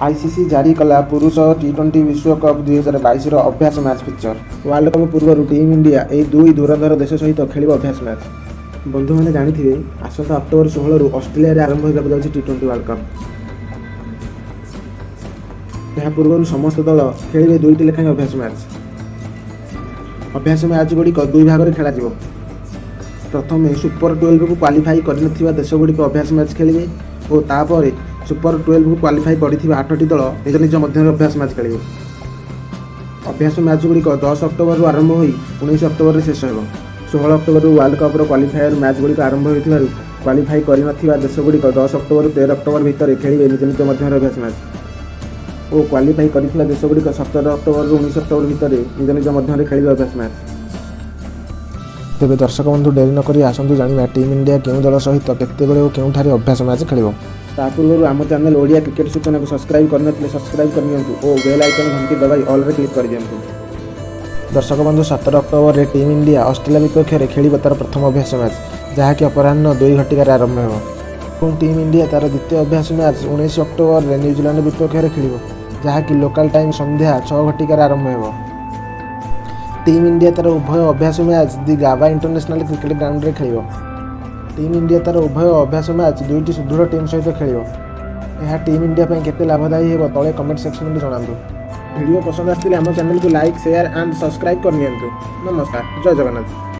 ICC जारी कला पुरुष टी20 विश्वकप 2022 अभ्यास मैच पिक्चर। वर्ल्ड कप पूर्व टीम इंडिया यह दुई दूरधर देश सहित खेल अभ्यास मैच। बंधु मैंने जानते आसंता अक्टोबर 16 ऑस्ट्रेलिया आरंभ होगा टी20 वर्ल्ड कप। यह पूर्व समस्त दल खेलिए दुईटी लेखाएं अभ्यास मैच। अभ्यास मैच गुड़िक दुई भाग में खेल। प्रथम सुपर 12 को क्वालिफाई कर देश गुड़िक अभ्यास मैच खेलिए और तापर सुपर 12 को क्वालिफाई कर 8टी दल निज निज मध्य अभ्यास मैच खेलिए। अभ्यास मैच गुड़िक 10 अक्टोबर आरंभ हो 19 अक्टोबर में शेष हो। 16 October world cup qualifier match गुड़िक आरंभ होता क्वालिफाई कर देश गुड़िक 10 अक्टोबर 13 अक्टोबर भितर खेलिए निज निज मध्य अभ्यास मैच और क्वालिफाई कर देश गुड़िक 17 अक्टोबर 19 अक्टोबर भितर निज निज मध्य खेल अभ्यास मैच। तेज दर्शक बंधु डेरी नक आसतु जाना टीम इंडिया क्यों दल सहित केतबेले और क्योंठारे अभ्यास मैच खेल। पूर्व आम चैनल ओडिया क्रिकेट सूचना को सब्सक्राइब करने सब्सक्राइब कर और बेल आइकन घंटी दबाई ऑल रे क्लिक कर दियंतु। दर्शक बंधु 17 अक्टोबर में टीम इंडिया ऑस्ट्रेलिया विपक्ष में खेल तार प्रथम अभ्यास मैच जहाँकि अपराह्न 2 घटिकार आरंभ हो। टीम इंडिया तार द्वितीय अभ्यास मैच 19 अक्टोबर में न्यूजीलैंड विपक्ष में खेल जहाँकि लोकल टाइम संध्या 6 घटिकार आरंभ हो। टीम इंडिया तार उभय अभ्यास मैच दि गावा इंटरनेशनल क्रिकेट ग्राउंड में खेल। टीम इंडिया तार उभय अभ्यास मैच दुईटी सुदृढ़ टीम सहित खेल। यह टीम इंडिया केते लाभदायी हो तले कमेंट सेक्शन में जणातु। वीडियो पसंद आम चैनल को लाइक शेयर एंड सब्सक्राइब कर। नमस्कार, जय जगन्नाथ।